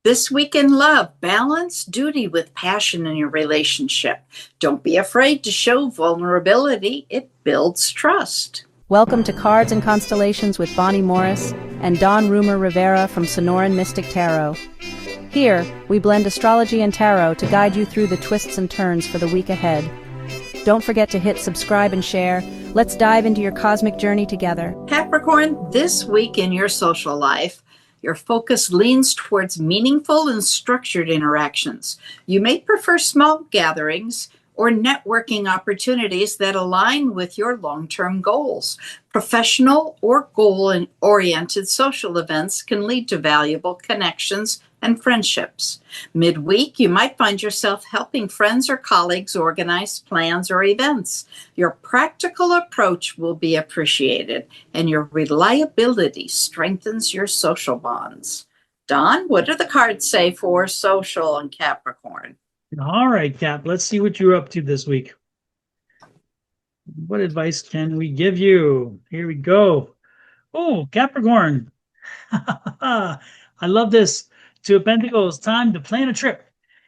This week in love, balance duty with passion in your relationship. Don't be afraid to show vulnerability. It builds trust. Welcome to Cards and Constellations with Bonnie Morris and Don Rumor Rivera from Sonoran Mystic Tarot. Here, we blend astrology and tarot to guide you through the twists and turns for the week ahead. Don't forget to hit subscribe and share. Let's dive into your cosmic journey together. Capricorn, this week in your social life, your focus leans towards meaningful and structured interactions. You may prefer small gatherings or networking opportunities that align with your long-term goals. Professional or goal-oriented social events can lead to valuable connections and friendships. Midweek, you might find yourself helping friends or colleagues organize plans or events. Your practical approach will be appreciated, and your reliability strengthens your social bonds. Don, what do the cards say for social and Capricorn? All right, Cap, let's see what you're up to this week. What advice can we give you? Here we go. Oh, Capricorn. I love this. Two of Pentacles, time to plan a trip.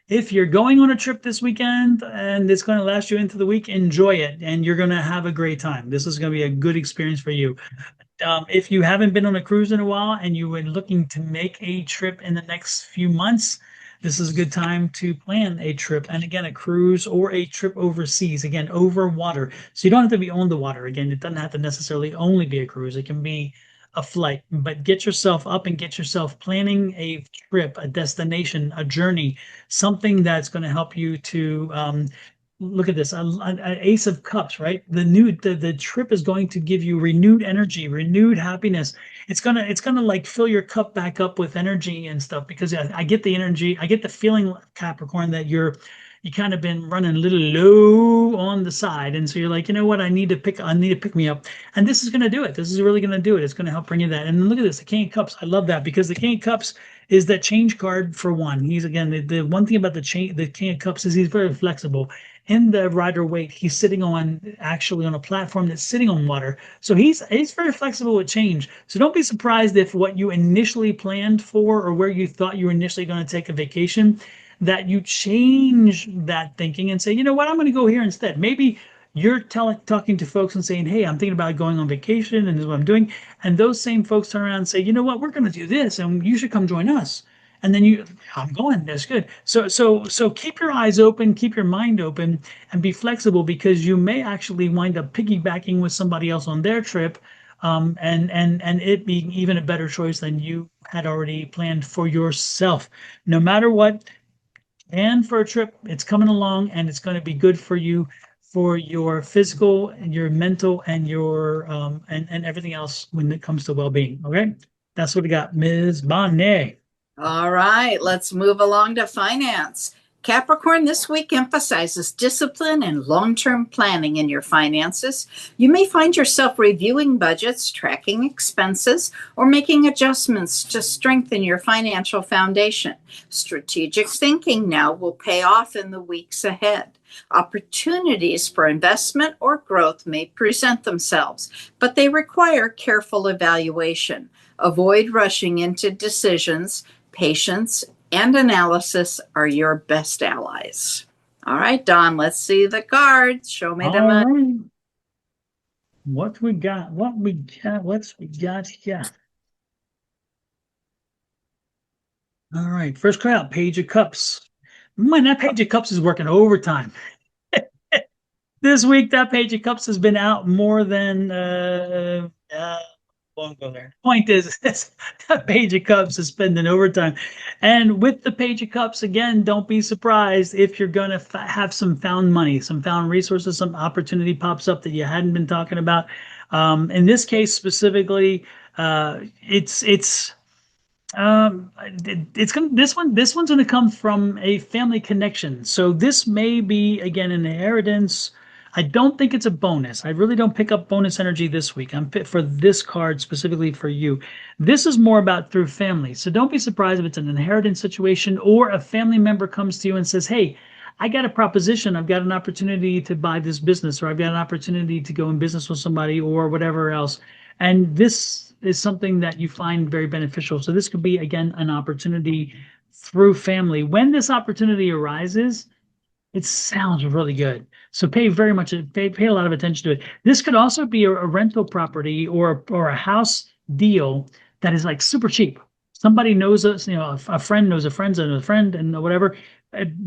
If you're going on a trip this weekend and it's going to last you into the week, enjoy it, and you're going to have a great time. This is going to be a good experience for you. If you haven't been on a cruise in a while and you were looking to make a trip in the next few months, this is a good time to plan a trip. And again, a cruise or a trip overseas, again, over water. So you don't have to be on the water. Again, it doesn't have to necessarily only be a cruise. It can be a flight, but get yourself up and get yourself planning a trip, a destination, a journey, something that's going to help you to look at this, an Ace of Cups, right? The trip is going to give you renewed energy, renewed happiness. It's gonna like fill your cup back up with energy and stuff, because I get the energy, I get the feeling, Capricorn, that you kind of been running a little low on the side, and so you're like, you know what, I need to pick me up, and this is gonna do it. This is really gonna do it. It's gonna help bring you that. And look at this, the King of Cups. I love that, because the King of Cups is that change card for one. He's, again, the one thing about the King of Cups is he's very flexible. In the Rider-Waite, he's sitting actually on a platform that's sitting on water. So he's very flexible with change. So don't be surprised if what you initially planned for, or where you thought you were initially going to take a vacation, that you change that thinking and say, you know what, I'm going to go here instead. Maybe you're talking to folks and saying, hey, I'm thinking about going on vacation and this is what I'm doing. And those same folks turn around and say, you know what, we're going to do this and you should come join us. And then I'm going, that's good. So keep your eyes open, keep your mind open, and be flexible, because you may actually wind up piggybacking with somebody else on their trip, and it being even a better choice than you had already planned for yourself. No matter what, and for a trip, it's coming along, and it's going to be good for you, for your physical and your mental and your and everything else when it comes to well-being. Okay, that's what we got, Ms. Bonnet. All right, let's move along to finance. Capricorn, this week emphasizes discipline and long-term planning in your finances. You may find yourself reviewing budgets, tracking expenses, or making adjustments to strengthen your financial foundation. Strategic thinking now will pay off in the weeks ahead. Opportunities for investment or growth may present themselves, but they require careful evaluation. Avoid rushing into decisions. Patience and analysis are your best allies. All right, Don, let's see the cards. Show me the money. Right. What we got here. All right, first card out, Page of Cups. Man, that Page of Cups is working overtime. This week, that Page of Cups has been out more than won't go there. Point is, that Page of Cups is spending overtime. And with the Page of Cups, again, don't be surprised if you're going to have some found money, some found resources, some opportunity pops up that you hadn't been talking about. In this case specifically, this one's going to come from a family connection. So this may be, again, an inheritance. I don't think it's a bonus. I really don't pick up bonus energy this week. I'm for this card specifically for you. This is more about through family. So don't be surprised if it's an inheritance situation, or a family member comes to you and says, hey, I got a proposition. I've got an opportunity to buy this business, or I've got an opportunity to go in business with somebody, or whatever else. And this is something that you find very beneficial. So this could be, again, an opportunity through family. When this opportunity arises, it sounds really good. So pay pay a lot of attention to it. This could also be a rental property or a house deal that is like super cheap. Somebody knows us, a friend knows a friend and a friend and whatever.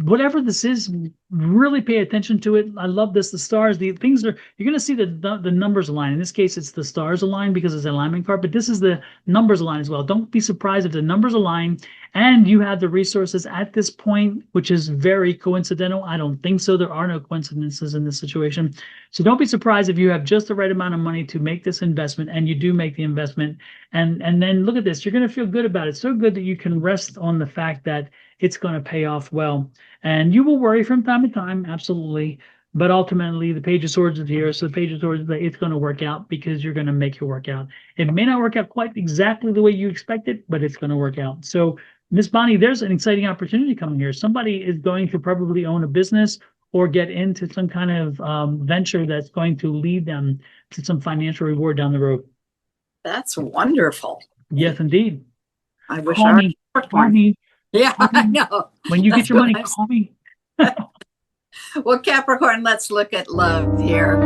Whatever this is, really pay attention to it. I love this. The stars, the things are, you're going to see the numbers align. In this case, it's the stars align because it's an alignment card, but this is the numbers align as well. Don't be surprised if the numbers align and you have the resources at this point, which is very coincidental. I don't think so. There are no coincidences in this situation. So don't be surprised if you have just the right amount of money to make this investment and you do make the investment. And then look at this. You're going to feel good about it. So good that you can rest on the fact that it's going to pay off well. And you will worry from time to time, absolutely. But ultimately, the Page of Swords is here. So the Page of Swords, it's going to work out because you're going to make it work out. It may not work out quite exactly the way you expect it, but it's going to work out. So Miss Bonnie, there's an exciting opportunity coming here. Somebody is going to probably own a business or get into some kind of venture that's going to lead them to some financial reward down the road. That's wonderful. Yes, indeed. I wish Call me. Call me. Yeah, I know. When you get your money, call me. Well, Capricorn, let's look at love here.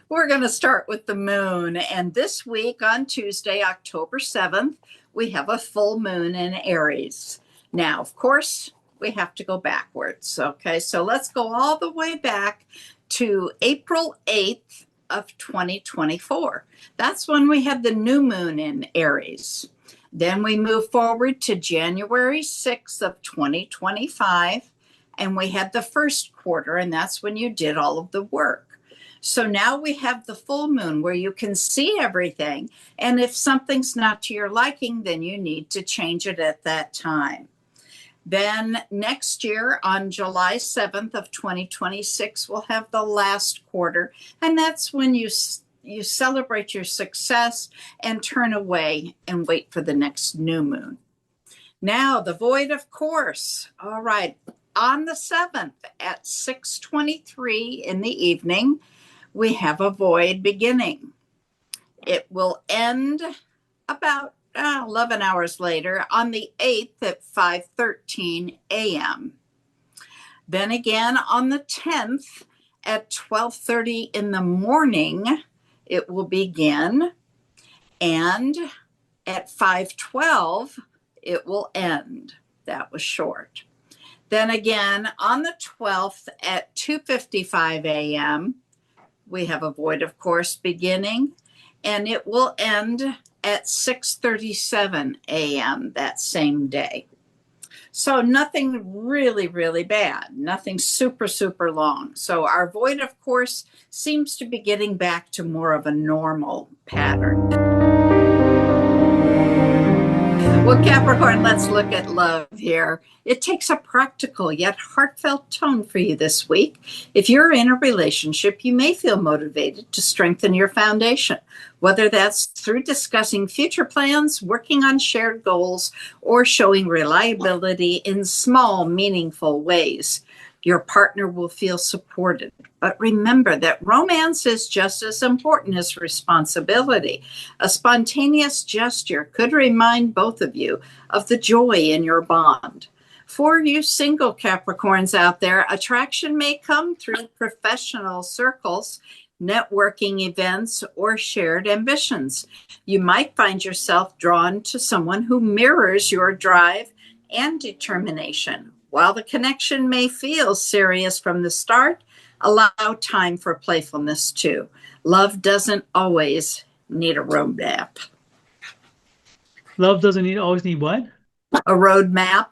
We're going to start with the moon. And this week on Tuesday, October 7th, we have a full moon in Aries. Now, of course, we have to go backwards. Okay, so let's go all the way back to April 8th of 2024. That's when we had the new moon in Aries. Then we move forward to January 6th of 2025, and we had the first quarter, and that's when you did all of the work. So now we have the full moon where you can see everything, and if something's not to your liking, then you need to change it at that time. Then next year on July 7th of 2026, we'll have the last quarter, and that's when you celebrate your success and turn away and wait for the next new moon. Now, the void, of course. All right, on the 7th at 6:23 in the evening, we have a void beginning. It will end about 11 hours later on the 8th at 5:13 a.m. Then again on the 10th at 12:30 in the morning, it will begin. And at 5:12, it will end. That was short. Then again on the 12th at 2:55 a.m., we have a void, of course, beginning, and it will end at 6:37 a.m. that same day. So nothing really, really bad, nothing super, super long. So our void, of course, seems to be getting back to more of a normal pattern. Well, Capricorn, let's look at love here. It takes a practical yet heartfelt tone for you this week. If you're in a relationship, you may feel motivated to strengthen your foundation, whether that's through discussing future plans, working on shared goals, or showing reliability in small, meaningful ways. Your partner will feel supported. But remember that romance is just as important as responsibility. A spontaneous gesture could remind both of you of the joy in your bond. For you single Capricorns out there, attraction may come through professional circles, networking events, or shared ambitions. You might find yourself drawn to someone who mirrors your drive and determination. While the connection may feel serious from the start, allow time for playfulness too. Love doesn't always need a roadmap. Love doesn't always need what? A roadmap.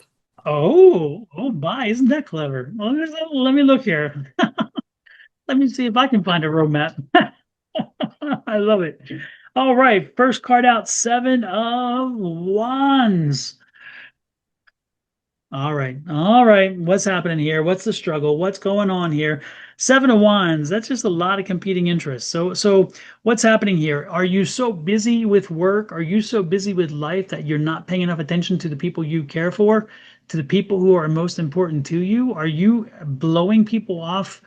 Oh my, isn't that clever? Well, let me look here. Let me see if I can find a roadmap. I love it. All right, first card out, 7 of Wands. All right. What's happening here? What's the struggle? What's going on here? 7 of Wands. That's just a lot of competing interests. So what's happening here? Are you so busy with work? Are you so busy with life that you're not paying enough attention to the people you care for, to the people who are most important to you? Are you blowing people off?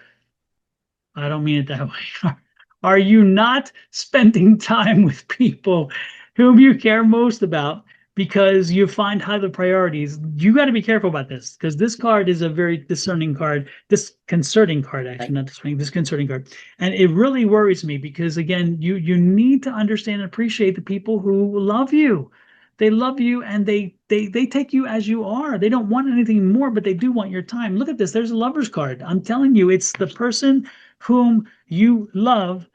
I don't mean it that way. Are you not spending time with people whom you care most about because you find higher priorities? You got to be careful about this, because this card is a very discerning card, disconcerting card, actually, not discerning, disconcerting card. And it really worries me because, again, you need to understand and appreciate the people who love you. They love you, and they take you as you are. They don't want anything more, but they do want your time. Look at this. There's a lover's card. I'm telling you, it's the person whom you love.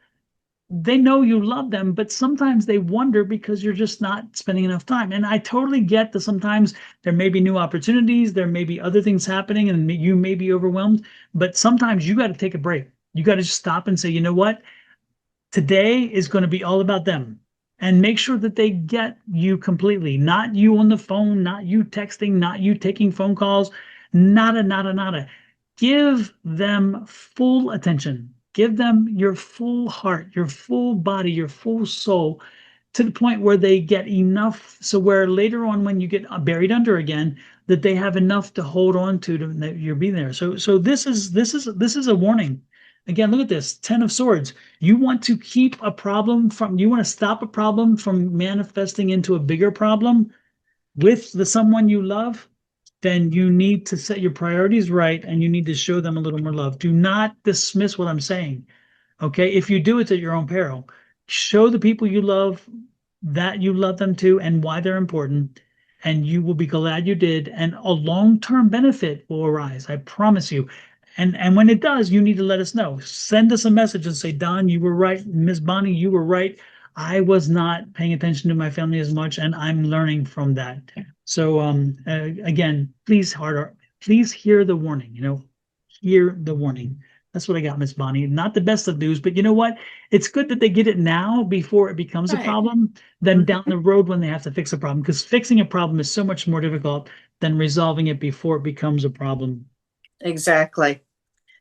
They know you love them, but sometimes they wonder because you're just not spending enough time. And I totally get that sometimes there may be new opportunities, there may be other things happening, and you may be overwhelmed, but sometimes you got to take a break. You got to just stop and say, you know what? Today is going to be all about them. And make sure that they get you completely, not you on the phone, not you texting, not you taking phone calls, nada, nada, nada. Give them full attention. Give them your full heart, your full body, your full soul, to the point where they get enough, so where later on when you get buried under again, that they have enough to hold on to that you're being there. So this is a warning. Again, look at this, 10 of Swords. You want to keep a problem from, you want to stop a problem from manifesting into a bigger problem with someone you love, then you need to set your priorities right, and you need to show them a little more love. Do not dismiss what I'm saying. Okay? If you do, it's at your own peril. Show the people you love that you love them too, and why they're important, and you will be glad you did, and a long-term benefit will arise. I promise you. And when it does, you need to let us know. Send us a message and say, Don, you were right. Miss Bonnie, you were right. I was not paying attention to my family as much, and I'm learning from that. So again, please hear the warning. Hear the warning. That's what I got, Miss Bonnie. Not the best of news, but you know what? It's good that they get it now before it becomes a problem than down the road when they have to fix a problem, because fixing a problem is so much more difficult than resolving it before it becomes a problem. Exactly.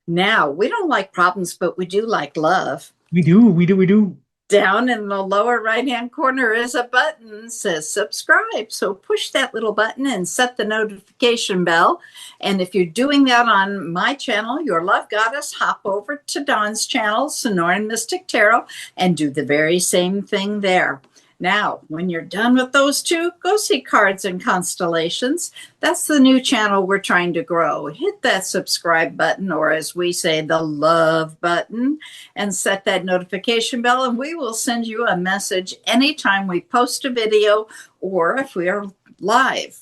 Now, we don't like problems, but we do like love. We do. Down in the lower right-hand corner is a button that says subscribe. So push that little button and set the notification bell. And if you're doing that on my channel, Your Love Goddess, hop over to Dawn's channel, Sonoran Mystic Tarot, and do the very same thing there. Now, when you're done with those two, go see Cards and Constellations. That's the new channel we're trying to grow. Hit that subscribe button, or as we say, the love button, and set that notification bell, and we will send you a message anytime we post a video or if we are live.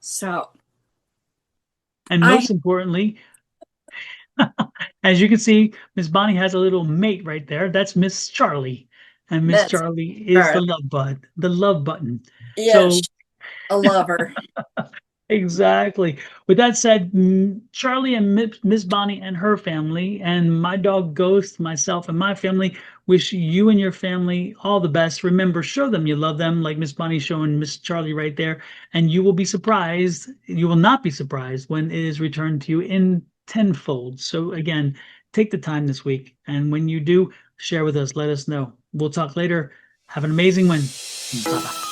So, and most importantly, as you can see, Miss Bonnie has a little mate right there. That's Miss Charlie. And Miss Charlie is the love button. Yes, so, a lover. Exactly. With that said, Charlie and Miss Bonnie and her family, and my dog Ghost, myself and my family, wish you and your family all the best. Remember, show them you love them, like Miss Bonnie showing Miss Charlie right there, and you will be surprised. You will not be surprised when it is returned to you in tenfold. So again, take the time this week, and when you do, share with us. Let us know. We'll talk later. Have an amazing one. Bye-bye.